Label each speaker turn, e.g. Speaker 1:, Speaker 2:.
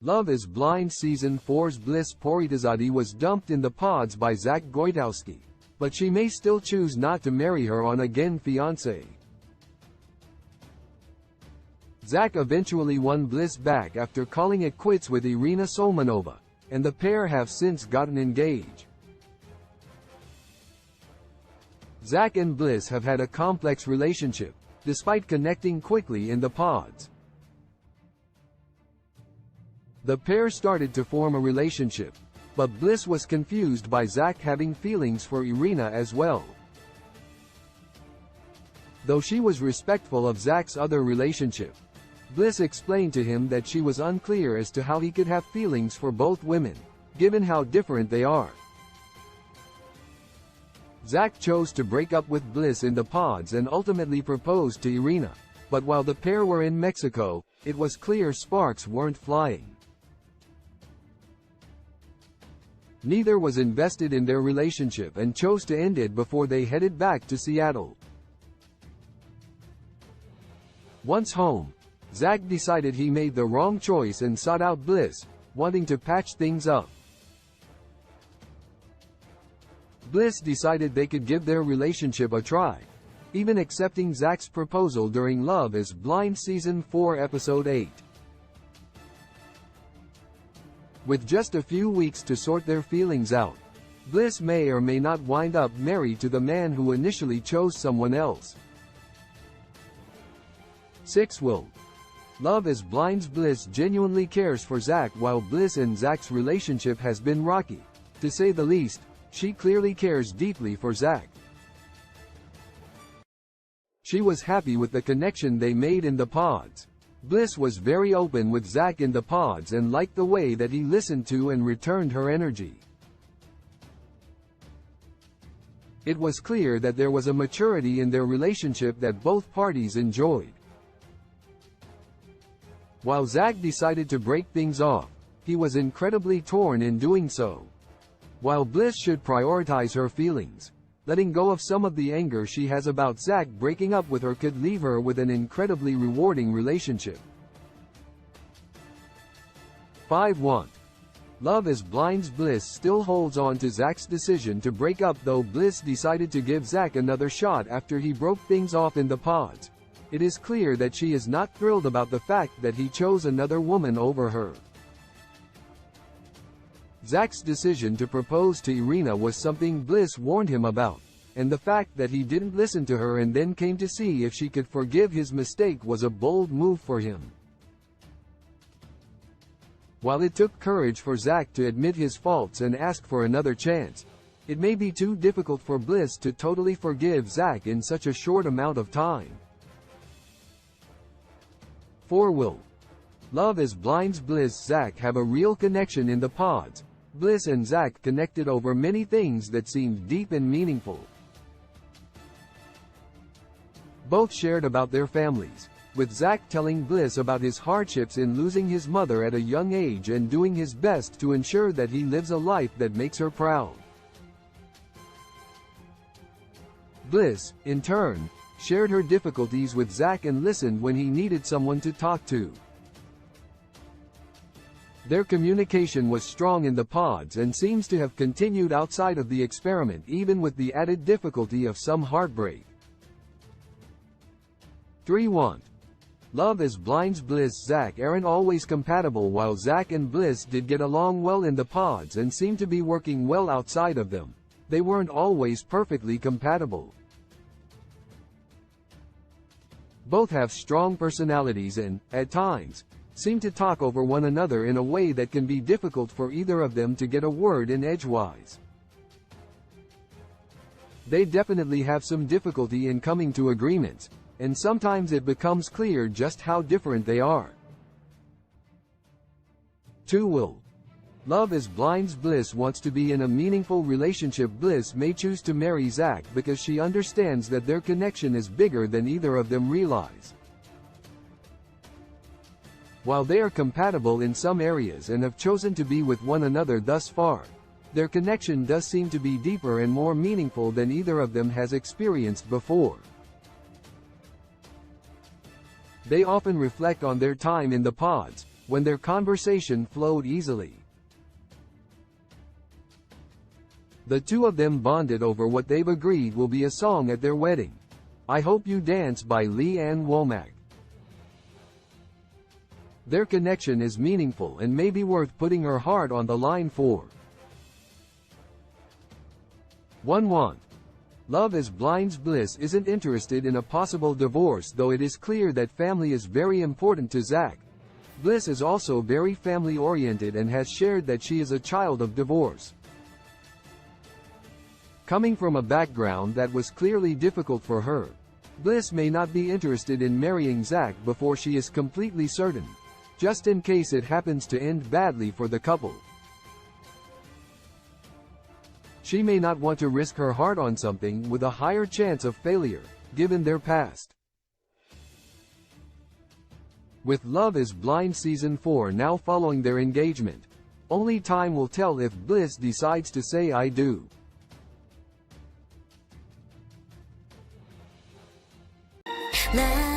Speaker 1: Love is Blind Season 4's Bliss Poritazadi was dumped in the pods by Zach Goitowski, but she may still choose not to marry her on again fiancé. Zach eventually won Bliss back after calling it quits with Irina Solmanova, and the pair have since gotten engaged. Zach and Bliss have had a complex relationship, despite connecting quickly in the pods. The pair started to form a relationship, but Bliss was confused by Zach having feelings for Irina as well. Though she was respectful of Zach's other relationship, Bliss explained to him that she was unclear as to how he could have feelings for both women, given how different they are. Zach chose to break up with Bliss in the pods and ultimately proposed to Irina, but while the pair were in Mexico, it was clear sparks weren't flying. Neither was invested in their relationship and chose to end it before they headed back to Seattle. Once home, Zach decided he made the wrong choice and sought out Bliss, wanting to patch things up. Bliss decided they could give their relationship a try, even accepting Zach's proposal during Love is Blind Season 4 Episode 8. With just a few weeks to sort their feelings out, Bliss may or may not wind up married to the man who initially chose someone else. 6. Will Love is Blind's Bliss genuinely cares for Zach. While Bliss and Zach's relationship has been rocky, to say the least, she clearly cares deeply for Zach. She was happy with the connection they made in the pods. Bliss was very open with Zach in the pods and liked the way that he listened to and returned her energy. It was clear that there was a maturity in their relationship that both parties enjoyed. While Zach decided to break things off, he was incredibly torn in doing so. While Bliss should prioritize her feelings, letting go of some of the anger she has about Zach breaking up with her could leave her with an incredibly rewarding relationship. 5. Love is Blind's Bliss still holds on to Zach's decision to break up, though Bliss decided to give Zach another shot after he broke things off in the pods. It is clear that she is not thrilled about the fact that he chose another woman over her. Zach's decision to propose to Irina was something Bliss warned him about, and the fact that he didn't listen to her and then came to see if she could forgive his mistake was a bold move for him. While it took courage for Zach to admit his faults and ask for another chance, it may be too difficult for Bliss to totally forgive Zach in such a short amount of time. 4. Will Love is Blind's Bliss Zach have a real connection in the pods. Bliss and Zach connected over many things that seemed deep and meaningful. Both shared about their families, with Zach telling Bliss about his hardships in losing his mother at a young age and doing his best to ensure that he lives a life that makes her proud. Bliss, in turn, shared her difficulties with Zach and listened when he needed someone to talk to. Their communication was strong in the pods and seems to have continued outside of the experiment, even with the added difficulty of some heartbreak. 3. Love is Blind's Bliss Zach aren't always compatible. While Zach and Bliss did get along well in the pods and seemed to be working well outside of them, they weren't always perfectly compatible. Both have strong personalities and, at times, seem to talk over one another in a way that can be difficult for either of them to get a word in edgewise. They definitely have some difficulty in coming to agreements, and sometimes it becomes clear just how different they are. 2. Love is Blind's Bliss wants to be in a meaningful relationship. Bliss may choose to marry Zach because she understands that their connection is bigger than either of them realize. While they are compatible in some areas and have chosen to be with one another thus far, their connection does seem to be deeper and more meaningful than either of them has experienced before. They often reflect on their time in the pods, when their conversation flowed easily. The two of them bonded over what they've agreed will be a song at their wedding. I Hope You Dance by Lee Ann Womack. Their connection is meaningful and may be worth putting her heart on the line for. 1-1. Love is Blind's Bliss isn't interested in a possible divorce, though it is clear that family is very important to Zach. Bliss is also very family-oriented and has shared that she is a child of divorce. Coming from a background that was clearly difficult for her, Bliss may not be interested in marrying Zach before she is completely certain, just in case it happens to end badly for the couple. She may not want to risk her heart on something with a higher chance of failure, given their past. With Love is Blind Season 4 now following their engagement, only time will tell if Bliss decides to say I do.
Speaker 2: 나